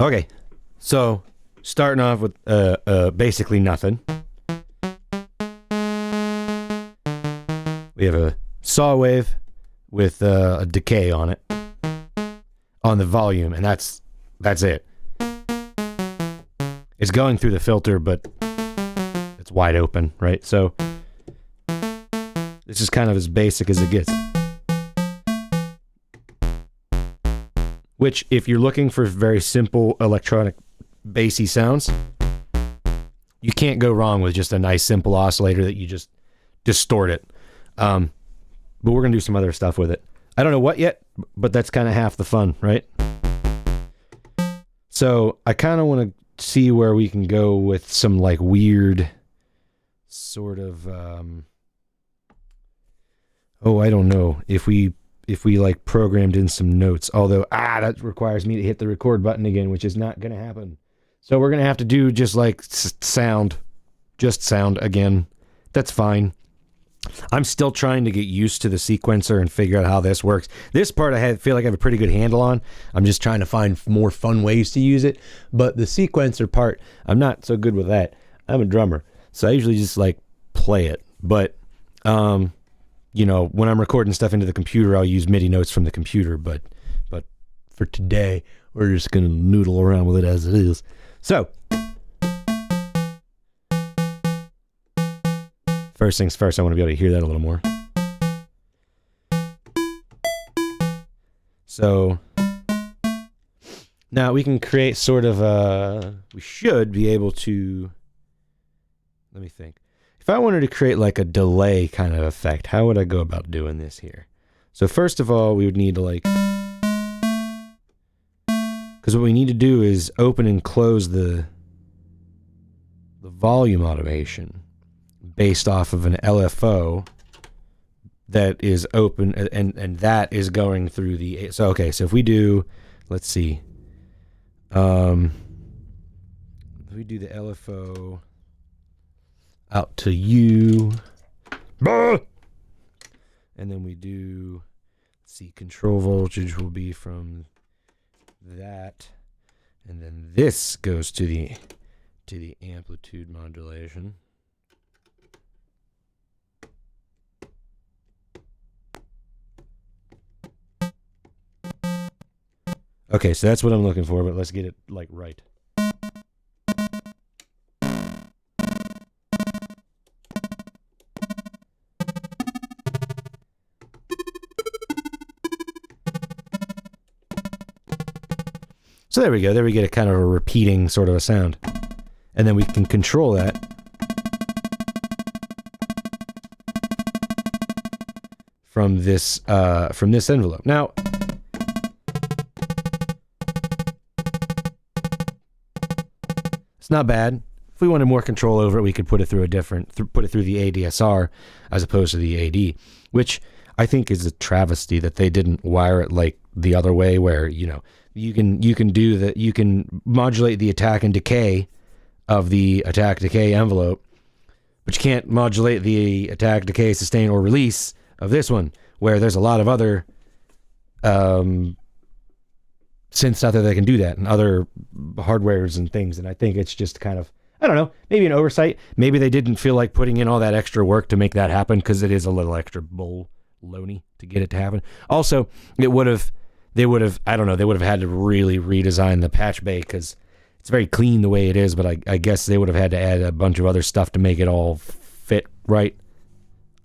Okay, so starting off with basically nothing. We have a saw wave with a decay on it, on the volume, and that's it. It's going through the filter, but it's wide open, right? So this is kind of as basic as it gets. Which, if you're looking for very simple electronic bassy sounds, you can't go wrong with just a nice simple oscillator that you just distort it. But we're gonna do some other stuff with it. I don't know what yet, but that's kind of half the fun, right? So I kind of want to see where we can go with some like weird sort of I don't know if we like programmed in some notes, although that requires me to hit the record button again, which is not gonna happen. So we're gonna have to do just like sound again. That's fine. I'm still trying to get used to the sequencer and figure out how this works. This part I feel like I have a pretty good handle on. I'm just trying to find more fun ways to use it. But the sequencer part, I'm not so good with that. I'm a drummer, so I usually just like play it. But you know, when I'm recording stuff into the computer, I'll use MIDI notes from the computer. But for today, we're just gonna noodle around with it as it is. So first things first, I want to be able to hear that a little more. So now we can create sort of we should be able to, let me think. If I wanted to create like a delay kind of effect, how would I go about doing this here? So first of all, we would need to like, because what we need to do is open and close the volume automation based off of an LFO that is open, and that is going through the, so okay, so if we do, let's see, if we do the LFO out to you, and then we do, let's see, control voltage will be from that, and then this goes to the amplitude modulation. Okay, so that's what I'm looking for, but let's get it like right. So there we go. There we get a kind of a repeating sort of a sound. And then we can control that from this envelope. Now, it's not bad. If we wanted more control over it, we could put it through put it through the ADSR as opposed to the AD, which I think is a travesty that they didn't wire it like the other way, where, you know, you can modulate the attack and decay of the attack decay envelope, but you can't modulate the attack, decay, sustain, or release of this one, where there's a lot of other synths out there that can do that, and other hardwares and things. And I think it's just kind of, I don't know, maybe an oversight. Maybe they didn't feel like putting in all that extra work to make that happen, because it is a little extra baloney to get it to happen. Also, they would have had to really redesign the patch bay, because it's very clean the way it is, but I guess they would have had to add a bunch of other stuff to make it all fit right.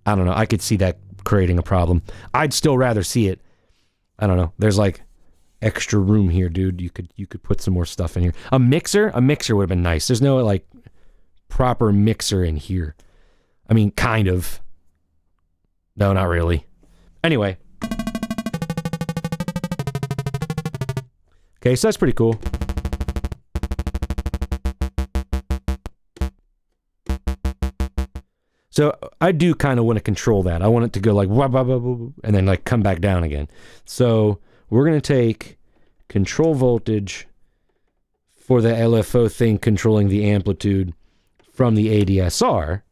I don't know. I could see that creating a problem. I'd still rather see it. I don't know. There's like extra room here, dude. You could put some more stuff in here. A mixer would have been nice. There's no like proper mixer in here. I mean, kind of. No, not really. Anyway. Okay, so that's pretty cool. So I do kind of want to control that. I want it to go like wah, wah, wah, wah, and then like come back down again. So we're going to take control voltage for the LFO thing controlling the amplitude from the ADSR,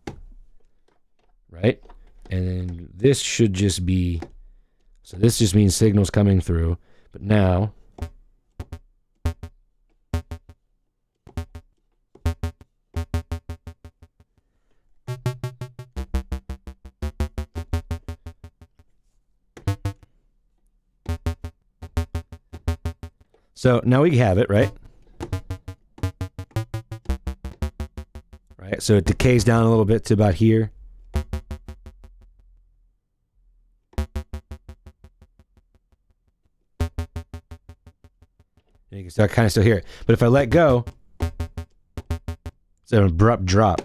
right? And then this should just be, so this just means signals coming through. But now So now we have it, right? Right. So it decays down a little bit to about here. And you can still kind of still hear it. But if I let go, it's an abrupt drop.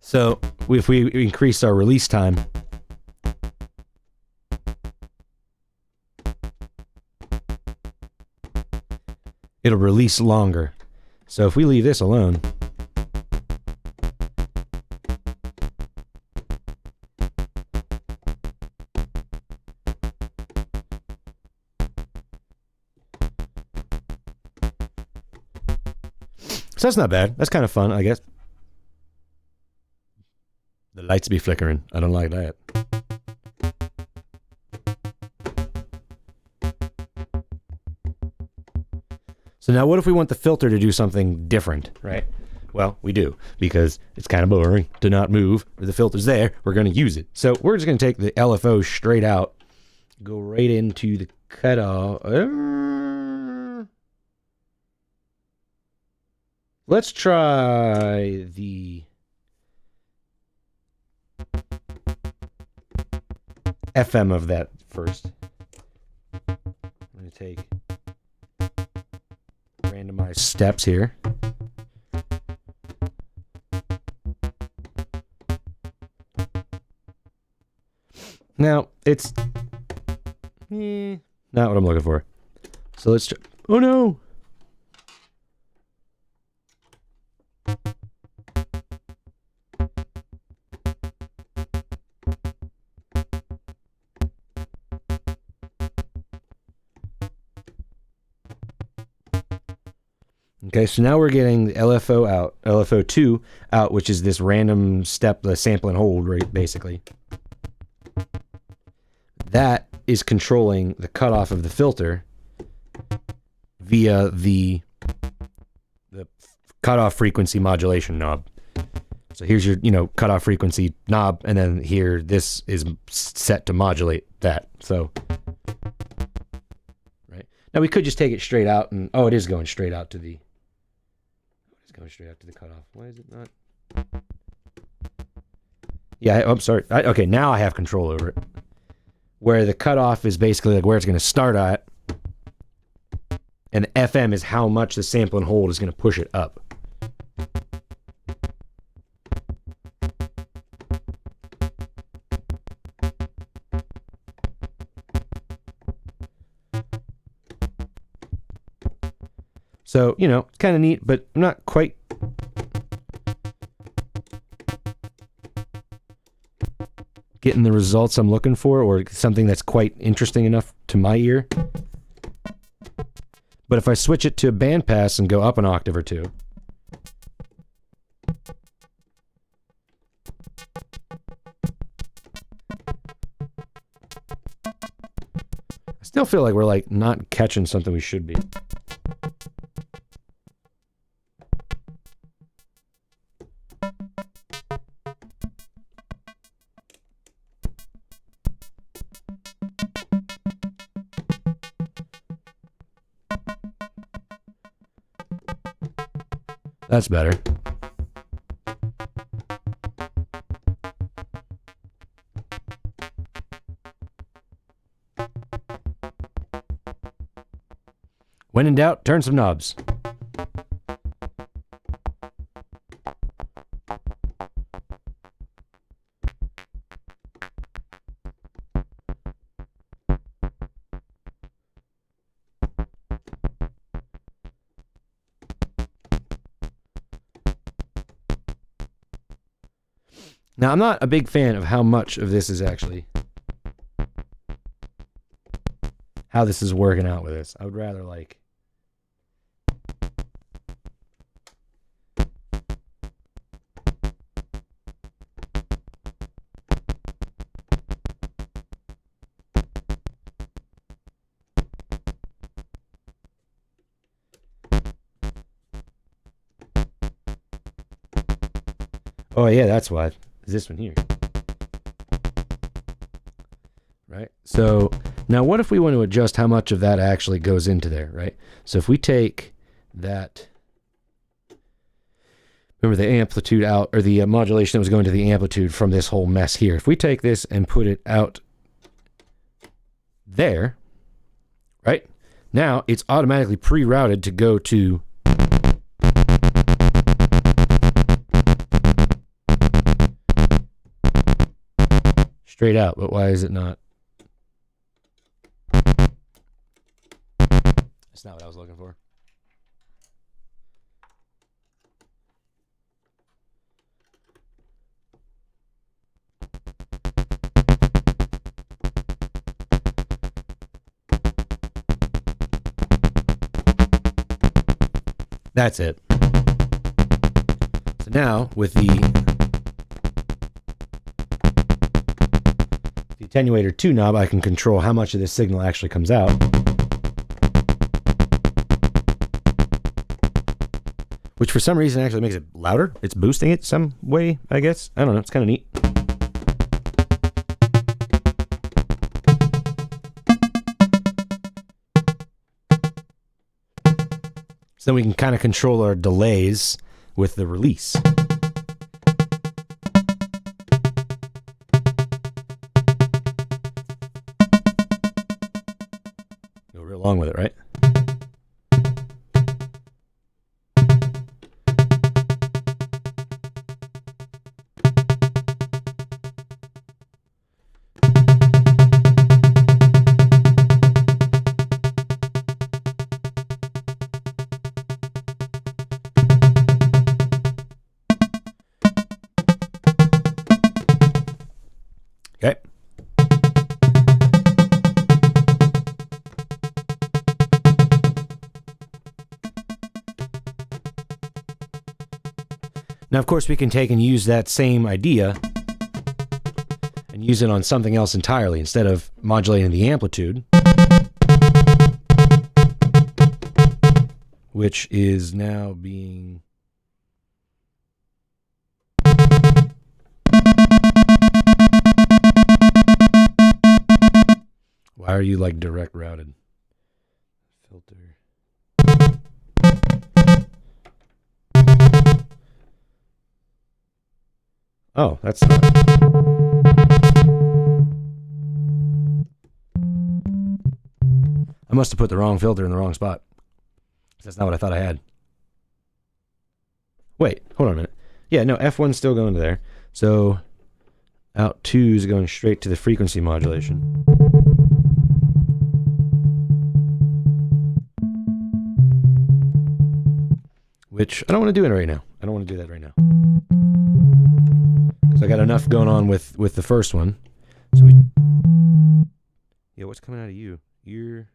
So if we increase our release time, it'll release longer. So if we leave this alone, so that's not bad. That's kind of fun, I guess. The lights be flickering. I don't like that. So now what if we want the filter to do something different, right? Well, we do, because it's kind of boring to not move. The filter's there. We're going to use it. So we're just going to take the LFO straight out, go right into the cutoff. Let's try the FM of that first. I'm going to take randomized steps here. Now, it's not what I'm looking for. So let's try. Oh no! Okay, so now we're getting the LFO out, LFO2 out, which is this random step, the sample and hold, right, basically. That is controlling the cutoff of the filter via the cutoff frequency modulation knob. So here's your, cutoff frequency knob, and then here, this is set to modulate that. So, right. Now we could just take it straight out and, it is going straight out to the, going straight out to the cutoff. Why is it not? Yeah, I'm sorry. Okay, now I have control over it. Where the cutoff is basically like where it's going to start at, and the FM is how much the sample and hold is going to push it up. So, it's kind of neat, but I'm not quite getting the results I'm looking for, or something that's quite interesting enough to my ear. But if I switch it to bandpass and go up an octave or two, I still feel like we're not catching something we should be. That's better. When in doubt, turn some knobs. Now, I'm not a big fan of how much of this is actually, how this is working out with this. I would rather Oh yeah, that's why. Is this one here. Right? So now what if we want to adjust how much of that actually goes into there, right? So if we take that, remember the amplitude out, or the modulation that was going to the amplitude from this whole mess here. If we take this and put it out there, right? Now it's automatically pre-routed to go to straight out, but why is it not? That's not what I was looking for. That's it. So now with the attenuator 2 knob, I can control how much of this signal actually comes out. Which for some reason actually makes it louder. It's boosting it some way, I guess. I don't know. It's kind of neat. So then we can kind of control our delays with the release. Go real long with it, right? Okay. Now, of course, we can take and use that same idea and use it on something else entirely instead of modulating the amplitude, which is now being... Why are you like direct routed? Filter. Oh, that's not. I must have put the wrong filter in the wrong spot. That's not what I thought I had. Wait, hold on a minute. Yeah, no, F1's still going to there. So out 2 is going straight to the frequency modulation. Which I don't want to do it right now. I don't want to do that right now. Because I got enough going on with the first one. So we... Yeah, what's coming out of you? You're...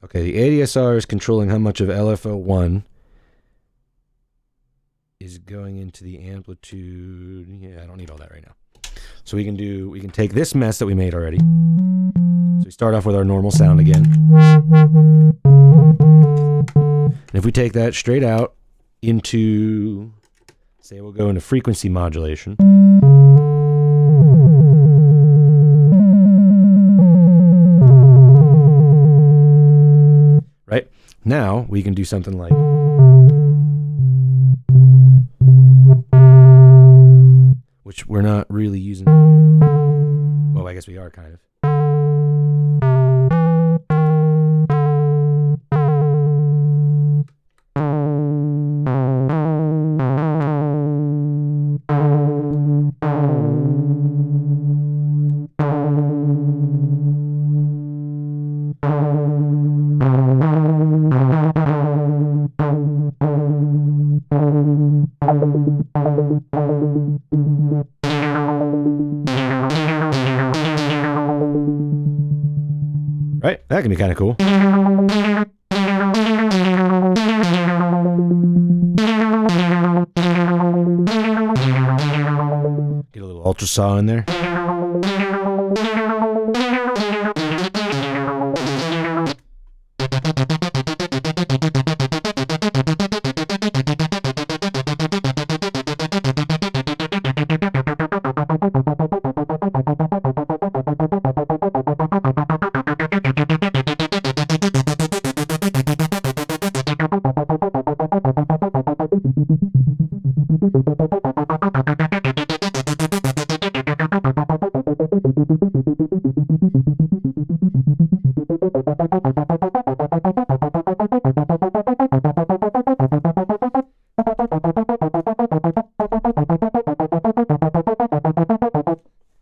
Okay, the ADSR is controlling how much of LFO1 is going into the amplitude. Yeah, I don't need all that right now. So we can take this mess that we made already. So we start off with our normal sound again. And if we take that straight out into, say we'll go into frequency modulation. Right? Now we can do something like... Which we're not really using. Well, I guess we are kind of. Right? That can be kind of cool. Get a little ultra saw in there.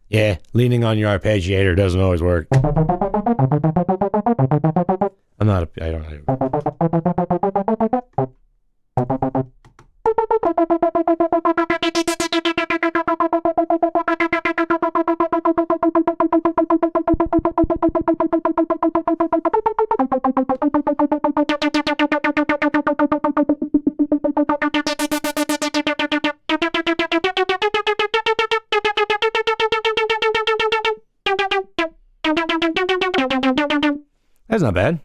Yeah, leaning on your arpeggiator doesn't always work. I don't know. That's not bad.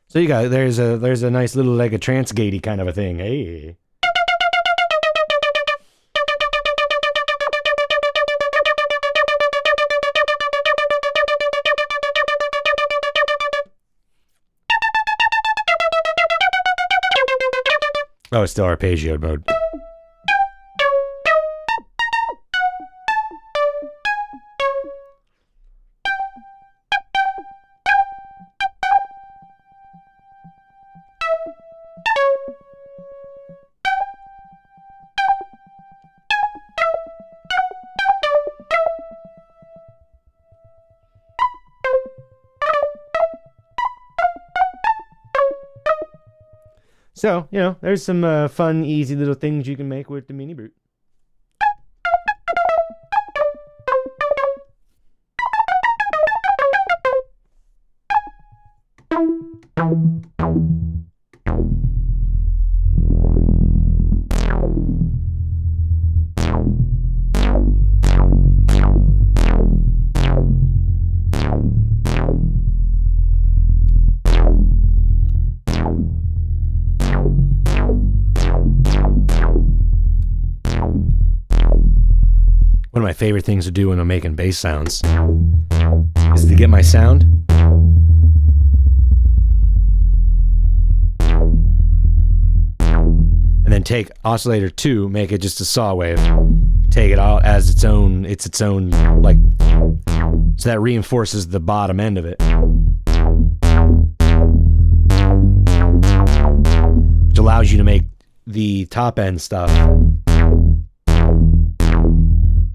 So you got there's a nice little like a trance gatey kind of a thing. Hey. Oh, it's still arpeggio mode. So, you know, there's some fun, easy little things you can make with the Minibrute. One of my favorite things to do when I'm making bass sounds is to get my sound and then take oscillator 2, make it just a saw wave, take it out as its own like, so that reinforces the bottom end of it, which allows you to make the top end stuff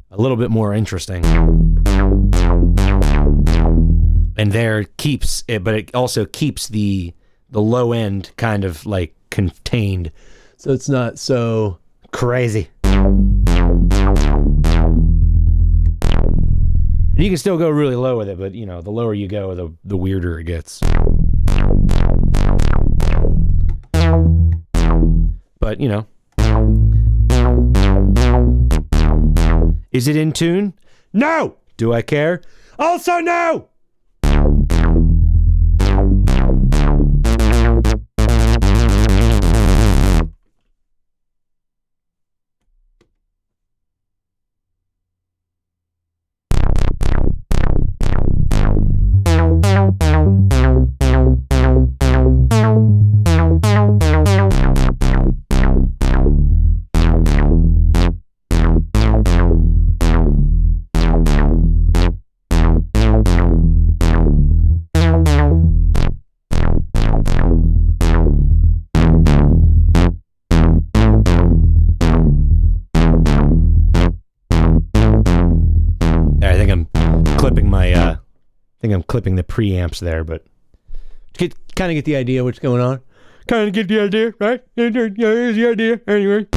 a little bit more interesting. And there keeps it, but it also keeps the low end kind of like contained, so it's not so crazy. And you can still go really low with it, but you know, the lower you go, the weirder it gets. But you know, is it in tune? No! Do I care? Also no! I'm clipping the preamps there, but kind of get the idea what's going on. Kind of get the idea, right? Yeah, here's the idea. Anyway.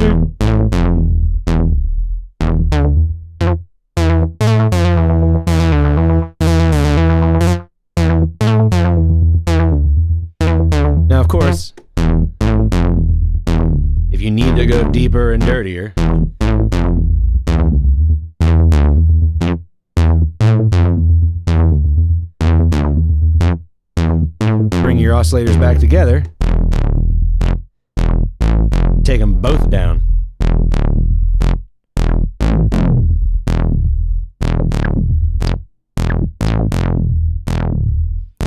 Now, of course, if you need to go deeper and dirtier, bring your oscillators back together, take them both down.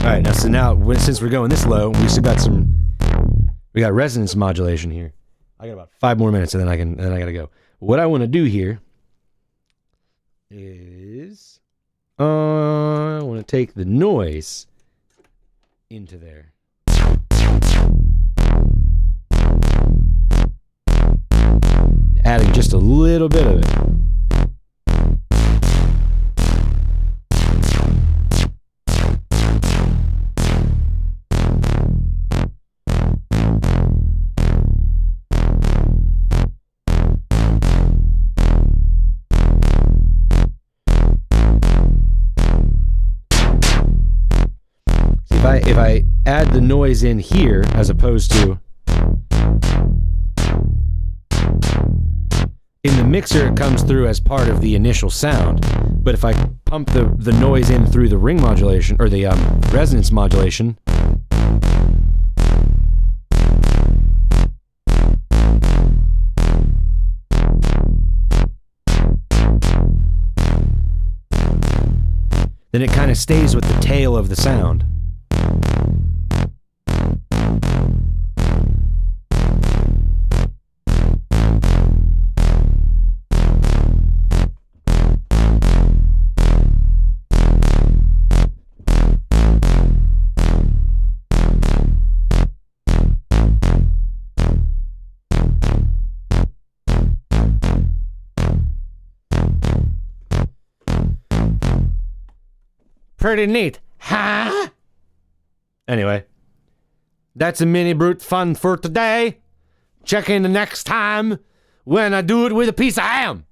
Alright, now since we're going this low, we still got some We got resonance modulation here. I got about 5 more minutes, and then I gotta go. What I want to do here is I want to take the noise into there. Adding just a little bit of it. If I add the noise in here as opposed to in the mixer, it comes through as part of the initial sound. But if I pump the noise in through the ring modulation or the resonance modulation, then it kind of stays with the tail of the sound. Pretty neat, huh? Anyway, that's a Minibrute fun for today. Check in the next time when I do it with a piece of ham.